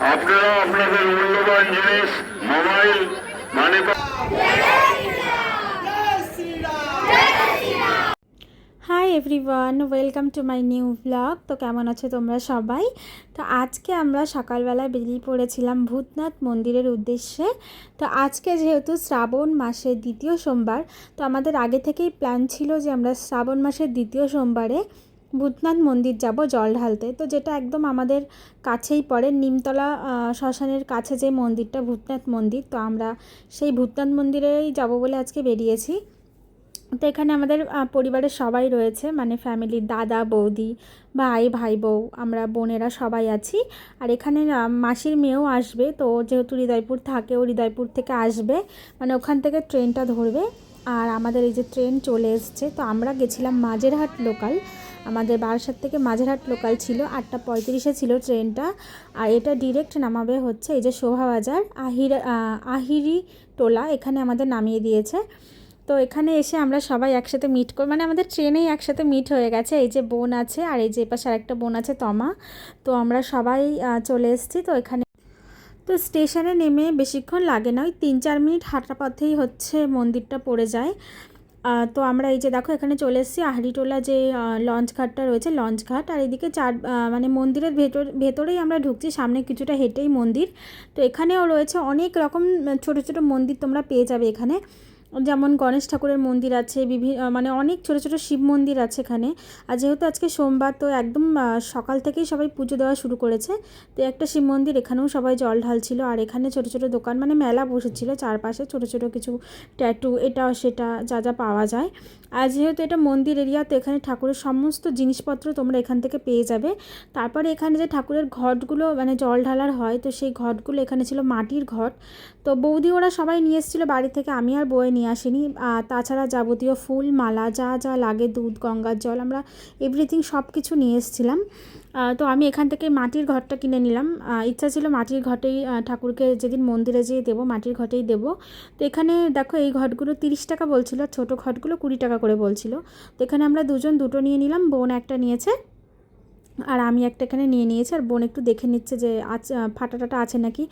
আপনারা আপনাদের মূল্যবান জিনিস mobile money hi everyone, welcome to my new blog. তো কেমন আছো তোমরা সবাই? তো আজকে আমরা সকালবেলায় বেরিয়ে পড়েছিলাম ভূতনাথ মন্দিরের উদ্দেশ্যে। তো আজকে যেহেতু শ্রাবণ মাসের দ্বিতীয় সোমবার, তো আমাদের আগে থেকেই প্ল্যান ছিল যে আমরা শ্রাবণ মাসের দ্বিতীয় সোমবারে ভূতনাথ মন্দির যাব জল ঢালতে। তো যেটা একদম আমাদের কাছেই পড়ে, নিমতলা শ্মশানের কাছে যে মন্দিরটা ভূতনাথ মন্দির, তো আমরা সেই ভূতনাথ মন্দিরেই যাব বলে আজকে বেরিয়েছি। তো এখানে আমাদের পরিবারের সবাই রয়েছে, মানে ফ্যামিলির দাদা বৌদি ভাই বউ, আমরা বোনেরা সবাই আছি। আর এখানে মাসির মেয়েও আসবে, তো যেহেতু হৃদয়পুর থাকে, ও হৃদয়পুর থেকে আসবে, মানে ওখান থেকে ট্রেনটা ধরবে। আর আমাদের এই যে ট্রেন চলে এসছে, তো আমরা গেছিলাম মাঝেরহাট লোকাল, আমাদের বারাসাত থেকে মাঝেরহাট লোকাল ছিল, 8:35 ছিল ট্রেনটা। আর এটা ডিরেক্ট নামাবে হচ্ছে এই যে শোভাবাজার আহিরি টোলা, এখানে আমাদের নামিয়ে দিয়েছে। তো এখানে এসে আমরা সবাই একসাথে মিট করি, মানে আমাদের ট্রেনেই একসাথে মিট হয়ে গেছে। এই যে বোন আছে, আর এই যে পাশে আরেকটা বোন আছে তমা। তো আমরা সবাই চলে এসেছি। তো এখানে তো স্টেশনে নেমে বেশিক্ষণ লাগে না, ওই 3-4 মিনিট হাঁটা পথেই হচ্ছে মন্দিরটা পড়ে যায়। তো আমরা এই যে দেখো এখানে চলে এসেছি আহারিটোলা, যে লঞ্চ ঘাটটা রয়েছে, লঞ্চ ঘাট। আর এদিকে মানে মন্দিরের ভেতরেই আমরা ঢুকছি, সামনে কিছুটা হেঁটেই মন্দির। তো এখানেও রয়েছে অনেক রকম ছোট ছোট মন্দির, তোমরা পেয়ে যাবে এখানে। যেমন গণেশ ঠাকুরের মন্দির আছে, মানে অনেক ছোট ছোট শিব মন্দির আছে এখানে। আর যেহেতু আজকে সোমবার, তো একদম সকাল থেকেই সবাই পুজো দেওয়া শুরু করেছে। তো একটা শিব মন্দির, এখানেও সবাই জল ঢালছিল। আর এখানে ছোট ছোট দোকান, মানে মেলা বসেছিল চারপাশে, ছোট ছোট কিছু ট্যাটু, এটা সেটা যা যা পাওয়া যায়। আর যেহেতু এটা মন্দির এরিয়া, তো এখানে ঠাকুরের সমস্ত জিনিসপত্র তোমরা এখান থেকে পেয়ে যাবে। তারপরে এখানে যে ঠাকুরের ঘটগুলো মানে জল ঢালার হয়, তো সেই ঘটগুলো এখানে ছিল মাটির ঘট। তো বৌদি ওরা সবাই নিয়ে এসেছিলো বাড়ি থেকে, আমি আর বয়ে নিয়ে আসিনি। তাছাড়া যাবতীয় ফুল মালা যা যা লাগে, দুধ গঙ্গার জল, আমরা এভরিথিং সব কিছু নিয়ে এসেছিলাম। তো আমি এখান থেকে মাটির ঘটটা কিনে নিলাম। ইচ্ছা ছিল মাটির ঘটেই ঠাকুরকে যেদিন মন্দিরে যেয়ে দেবো, মাটির ঘটেই দেবো। তো এখানে দেখো এই ঘটগুলো 30 টাকা বলছিল, ছোটো ঘটগুলো 20 টাকা করে বলছিল। তো এখানে আমরা দুজন দুটো নিয়ে নিলাম, বোন একটা নিয়েছে আর আমি একটা এখানে নিয়ে নিয়েছি। আর বোন একটু দেখে নিচ্ছে যে ফাটা টাটা আছে নাকি।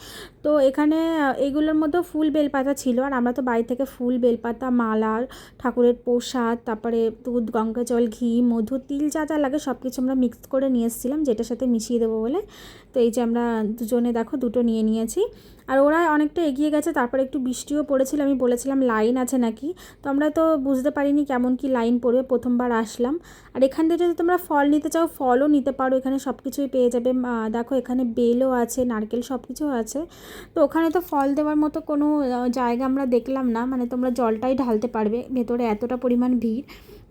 তো এখানে এইগুলোর মধ্যেও ফুল বেলপাতা ছিল, আর আমরা তো বাড়ি থেকে ফুল বেলপাতা, মালা, ঠাকুরের প্রসাদ, তারপরে দুধ গঙ্গা জল, ঘি, মধু, তিল যা যা লাগে সব কিছু আমরা মিক্স করে নিয়ে এসেছিলাম, যেটার সাথে মিশিয়ে দেবো বলে। তো এই যে আমরা দুজনে দেখো দুটো নিয়ে নিয়েছি। আর ওরা অনেকটা এগিয়ে গেছে, তারপরে একটু বৃষ্টিও পড়েছিল, আমি বলেছিলাম লাইন আছে নাকি। তো আমরা তো বুঝতে পারিনি কেমন কি লাইন পড়বে, প্রথমবার আসলাম। আর এখান থেকে যদি তোমরা ফল নিতে চাও, ফলও নিতে পারো, এখানে সব কিছুই পেয়ে যাবে। দেখো এখানে বেলও আছে, নারকেল, সব কিছু আছে। তো ওখানে তো ফল দেওয়ার মতো কোনো জায়গা আমরা দেখলাম না, মানে তোমরা জলটাই ঢালতে পারবে, ভেতরে এতটা পরিমাণ ভিড়।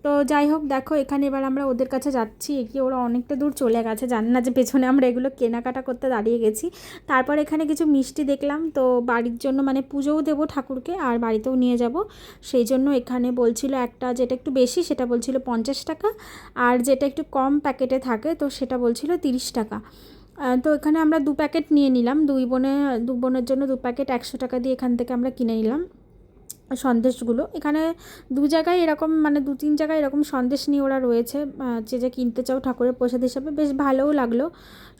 তো যাই হোক, দেখো এখানে এবার আমরা ওদের কাছে যাচ্ছি, এগিয়ে ওরা অনেকটা দূর চলে গেছে, জানি না যে পেছনে আমরা এগুলো কেনাকাটা করতে দাঁড়িয়ে গেছি। তারপর এখানে কিছু মিষ্টি দেখলাম, তো বাড়ির জন্য মানে পুজোও দেবো ঠাকুরকে আর বাড়িতেও নিয়ে যাব, সেই জন্য এখানে বলছিল একটা যেটা একটু বেশি সেটা বলছিল 50 টাকা, আর যেটা একটু কম প্যাকেটে থাকে তো সেটা বলছিল 30 টাকা। তো এখানে আমরা 2 প্যাকেট নিয়ে নিলাম, দু বোনের জন্য 2 প্যাকেট 100 টাকা দিয়ে এখান থেকে আমরা কিনে নিলাম সন্দেশগুলো। এখানে 2 জায়গায় এরকম, মানে 2-3 জায়গায় এরকম সন্দেশ নিয়ে ওরা রয়েছে, যে কিনতে চাও ঠাকুরের প্রসাদ হিসাবে। বেশ ভালোও লাগলো,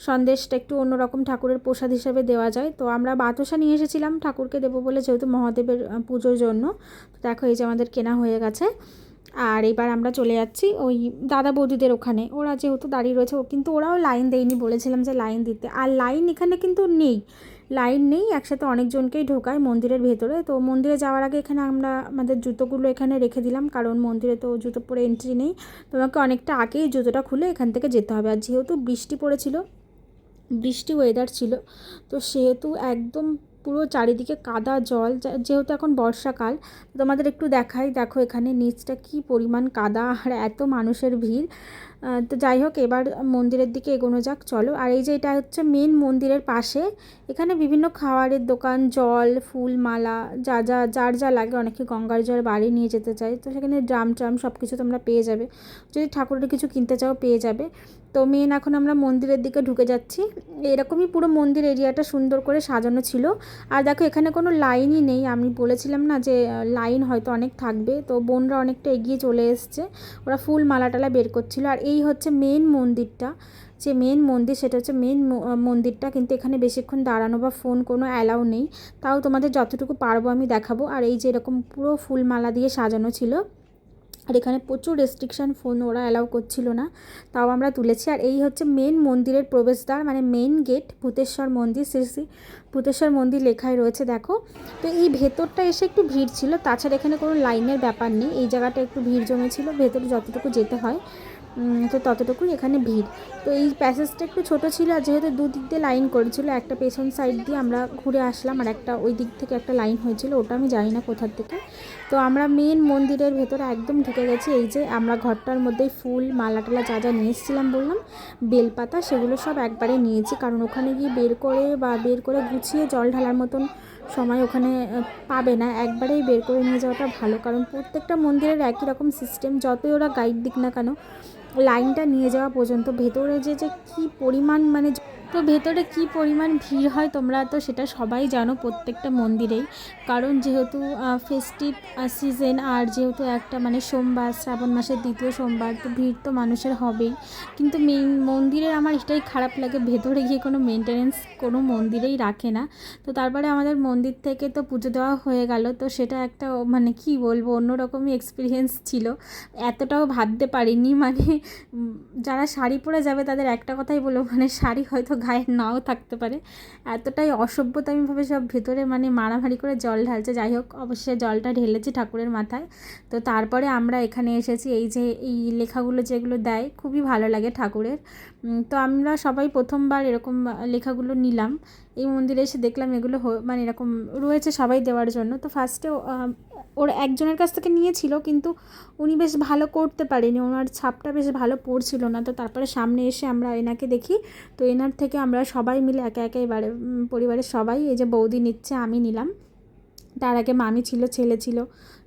সন্দেশটা একটু অন্যরকম ঠাকুরের প্রসাদ হিসাবে দেওয়া যায়। তো আমরা বাতাসা নিয়ে এসেছিলাম ঠাকুরকে দেবো বলে, যেহেতু মহাদেবের পুজোর জন্য। তো দেখো এই যে আমাদের কেনা হয়ে গেছে। আর এবার আমরা চলে যাচ্ছি ওই দাদা বৌদিদের ওখানে, ওরা যেহেতু দাঁড়িয়ে রয়েছে, কিন্তু ওরাও লাইন দেয়নি, বলেছিলাম যে লাইন দিতে। আর লাইন এখানে কিন্তু নেই, লাইন নেই, একসাথে অনেকজনকেই ঢোকায় মন্দিরের ভেতরে। তো মন্দিরে যাওয়ার আগে এখানে আমরা আমাদের জুতোগুলো এখানে রেখে দিলাম, কারণ মন্দিরে তো জুতো পরে এন্ট্রি নেই, তোমাকে অনেকটা আগেই জুতোটা খুলে এখান থেকে যেতে হবে। আর যেহেতু বৃষ্টি পড়েছিল, বৃষ্টি ওয়েদার ছিল, তো সেহেতু একদম পুরো চারিদিকে কাদা জল, যেহেতু এখন বর্ষাকাল। তোমাদের একটু দেখাই, দেখো এখানে নিচটা কি পরিমাণ কাদা আর এত মানুষের ভিড়। তো যাই হোক, এবার মন্দিরের দিকে এগোনো যাক, চলো। আর এই যে এটা হচ্ছে মেন মন্দিরের পাশে, এখানে বিভিন্ন খাবারের দোকান, জল, ফুল মালা, যার যা লাগে, অনেকে গঙ্গার জল বাড়ি নিয়ে যেতে চায়, তো সেখানে ড্রাম ট্রাম সব কিছু তোমরা পেয়ে যাবে, যদি ঠাকুরের কিছু কিনতে চাও পেয়ে যাবে। তো মেন এখন আমরা মন্দিরের দিকে ঢুকে যাচ্ছি। এরকমই পুরো মন্দির এরিয়াটা সুন্দর করে সাজানো ছিল। আর দেখো এখানে কোনো লাইনই নেই, আমি বলেছিলাম না যে লাইন হয়তো অনেক থাকবে। তো বোনরা অনেকটা এগিয়ে চলে এসছে, ওরা ফুল মালা টালা বের করছিল। আর এই এই হচ্ছে মেন মন্দিরটা, যে মেন মন্দির সেটা হচ্ছে মেন মন্দিরটা, কিন্তু এখানে বেশিক্ষণ দাঁড়ানো বা ফোন কোনো অ্যালাউ নেই, তাও তোমাদের যতটুকু পারবো আমি দেখাবো। আর এই যে এরকম পুরো ফুলমালা দিয়ে সাজানো ছিল, আর এখানে প্রচুর রেস্ট্রিকশান, ফোন ওরা অ্যালাউ করছিল না, তাও আমরা তুলেছি। আর এই হচ্ছে মেন মন্দিরের প্রবেশদ্বার, মানে মেন গেট, ভূতেশ্বর মন্দির, শ্রী শ্রী ভূতেশ্বর মন্দির লেখাই রয়েছে দেখো। তো এই ভেতরটা এসে একটু ভিড় ছিল, তাছাড়া এখানে কোনো লাইনের ব্যাপার নেই, এই জায়গাটা একটু ভিড় জমেছিল, ভেতরে যতটুকু যেতে হয় তো ততটুকুই এখানে ভিড়। তো এই প্যাসেজটা একটু ছোটো ছিল, আর যেহেতু দুদিক দিয়ে লাইন করেছিল, একটা পেছন সাইড দিয়ে আমরা ঘুরে আসলাম, আর একটা ওই দিক থেকে একটা লাইন হয়েছিল, ওটা আমি জানি না কোথার থেকে। তো আমরা মেন মন্দিরের ভেতরে একদম ঢুকে গেছি। এই যে আমরা ঘরটার মধ্যেই ফুল মালা টালা যা যা নিয়ে এসেছিলাম বললাম, বেলপাতা, সেগুলো সব একবারে নিয়েছি, কারণ ওখানে গিয়ে বের করে গুছিয়ে জল ঢালার মতন সময় ওখানে পাবে না, একবারেই বের করে নিয়ে যাওয়াটা ভালো, কারণ প্রত্যেকটা মন্দিরের একই রকম সিস্টেম, যতই ওরা গাইড দিক না কেন লাইনটা নিয়ে যাওয়া পর্যন্ত। ভেতরে যে কী পরিমাণ, মানে তো ভেতরে কী পরিমাণ ভিড় হয় তোমরা তো সেটা সবাই জানো প্রত্যেকটা মন্দিরেই, কারণ যেহেতু ফেস্টিভ সিজন, আর যেহেতু একটা মানে সোমবার, শ্রাবণ মাসের দ্বিতীয় সোমবার, তো ভিড় তো মানুষের হবেই। কিন্তু মেন মন্দিরের আমার এটাই খারাপ লাগে, ভেতরে গিয়ে কোনো মেনটেনেন্স কোনো মন্দিরেই রাখে না। তো তারপরে আমাদের মন্দির থেকে তো পুজো দেওয়া হয়ে গেল, তো সেটা একটা মানে কি বলবো অন্যরকমই এক্সপিরিয়েন্স ছিল, এতটাও ভাবতে পারিনি। মানে যারা শাড়ি পরে যাবে তাদের একটা কথাই বলবো, মানে শাড়ি হয়তো গায়ে নাও থাকতে পারে, এতটাই অসভ্যতামিভাবে সব ভেতরে মানে মারামারি করে জল ঢালছে। যাই হোক, অবশ্যই জলটা ঢেলেছি ঠাকুরের মাথায়। তো তারপরে আমরা এখানে এসেছি, এই যে এই লেখাগুলো যেগুলো দেয় খুবই ভালো লাগে ঠাকুরের। তো আমরা সবাই প্রথমবার এরকম লেখাগুলো নিলাম, এই মন্দিরে এসে দেখলাম এগুলো মানে এরকম রয়েছে সবাই দেওয়ার জন্য। তো ফার্স্টে ওর একজনের কাছ থেকে নিয়েছিল, কিন্তু উনি বেশ ভালো করতে পারেনি, ওনার ছাপটা বেশ ভালো পড়ছিল না। তো তারপরে সামনে এসে আমরা এনাকে দেখি, তো এনার থেকে আমরা সবাই মিলে একে একে এবারে পরিবারের সবাই, এই যে বৌদি নিচ্ছে, আমি নিলাম, তার আগে মামি ছিল, ছেলে ছিল,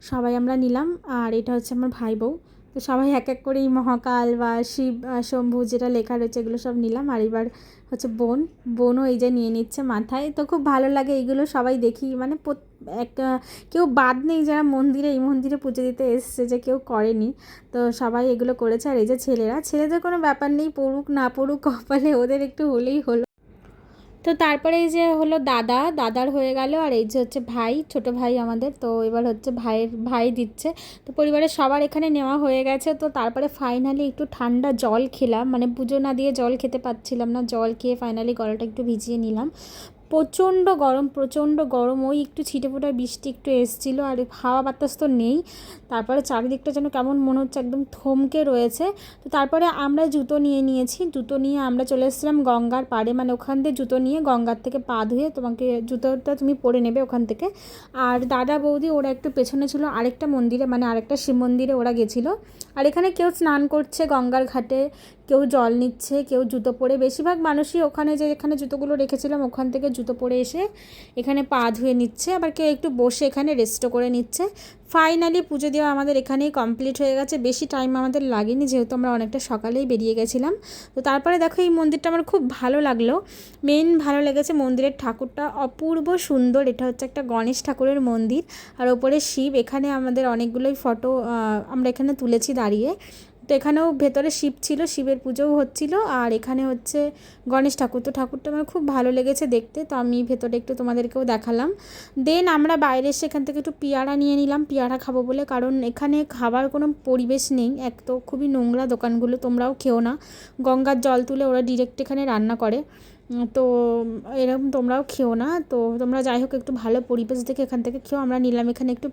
সবাই আমরা নিলাম। আর এটা হচ্ছে আমার ভাই বউ। তো সবাই এক এক করে এই মহাকাল বা শিব শম্ভু যেটা লেখা রয়েছে এগুলো সব নিলাম। আর এবার হচ্ছে বোনও এই যে নিয়ে নিচ্ছে মাথায়। তো খুব ভালো লাগে এইগুলো সবাই দেখি, মানে কেউ বাদ নেই যারা এই মন্দিরে পুজো দিতে এসছে যে কেউ করেনি, তো সবাই এগুলো করেছে। আর এই যে ছেলেদের কোনো ব্যাপার নেই, পড়ুক না পড়ুক কপালে ওদের একটু হলেই হলো। তো তারপরে এই যে হলো দাদার হয়ে গেল, আর এই যে হচ্ছে ভাই, ছোট ভাই আমাদের। তো এবার হচ্ছে ভাই দিচ্ছে। তো পরিবারের সবার এখানে নেওয়া হয়ে গেছে। তো তারপরে ফাইনালি একটু ঠান্ডা জল খেলাম, মানে পুজো না দিয়ে জল খেতে পাচ্ছিলাম না, জল খেয়ে ফাইনালি গলাটা একটু ভিজিয়ে নিলাম। প্রচণ্ড গরম, ওই একটু ছিটেফোঁটা বৃষ্টি একটু এসেছিলো, আর হাওয়া বাতাস তো নেই। তারপরে চারিদিকটা যেন কেমন মনে হচ্ছে একদম থমকে রয়েছে। তো তারপরে আমরা জুতো নিয়ে আমরা চলে এসেছিলাম গঙ্গার পাড়ে, মানে ওখান থেকে জুতো নিয়ে গঙ্গার থেকে পা ধুয়ে তোমাকে জুতোটা তুমি পরে নেবে ওখান থেকে। আর দাদা বৌদি ওরা একটু পেছনে ছিল আরেকটা মন্দিরে, মানে আরেকটা শিব মন্দিরে ওরা গেছিলো। আর এখানে কেউ স্নান করছে গঙ্গার ঘাটে, কেউ জল নিচ্ছে, কেউ জুতো পরে, বেশিরভাগ মানুষই ওখানে যেখানে জুতোগুলো রেখেছিলাম ওখান থেকে জুতো পরে এসে এখানে পা ধুয়ে নিচ্ছে, আবার কেউ একটু বসে এখানে রেস্টও করে নিচ্ছে। ফাইনালি পুজো দেওয়া আমাদের এখানেই কমপ্লিট হয়ে গেছে, বেশি টাইম আমাদের লাগেনি যেহেতু আমরা অনেকটা সকালেই বেরিয়ে গেছিলাম। তো তারপরে দেখো এই মন্দিরটা আমার খুব ভালো লাগলো, ভালো লেগেছে মন্দিরের ঠাকুরটা অপূর্ব সুন্দর। এটা হচ্ছে একটা গণেশ ঠাকুরের মন্দির, আর ওপরে শিব। এখানে আমাদের অনেকগুলোই ফটো আমরা এখানে তুলেছি দাঁড়িয়ে। তো এখানেও ভেতরে শিব ছিল, শিবের পুজোও হচ্ছিল, আর এখানে হচ্ছে গণেশ ঠাকুর। তো ঠাকুরটা আমার খুব ভালো লেগেছে দেখতে, তো আমি ভেতরে একটু তোমাদেরকেও দেখালাম। দেন আমরা বাইরে এসে এখান থেকে একটু পেয়ারা নিয়ে নিলাম, পেয়ারা খাবো বলে, কারণ এখানে খাবার কোনো পরিবেশ নেই, এক তো খুবই নোংরা দোকানগুলো, তোমরাও খেও না, গঙ্গার জল তুলে ওরা ডিরেক্ট এখানে রান্না করে, তো এরকম তোমরাও খেও না। তো তোমরা যাই হোক একটু ভালো পরিবেশ দেখে এখান থেকে খেও। আমরা নিলাম এখানে একটু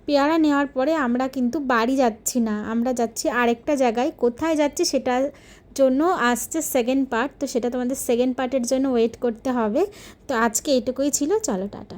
পেয়ারা নেওয়ার পরে আমরা কিন্তু বাড়ি যাচ্ছি না, আমরা যাচ্ছি আরেকটা জায়গায়। কোথায় যাচ্ছি সেটার জন্য আসছে সেকেন্ড পার্ট, তো সেটা তোমাদের সেকেন্ড পার্টের জন্য ওয়েট করতে হবে। তো আজকে এইটুকুই ছিল, চলো টাটা।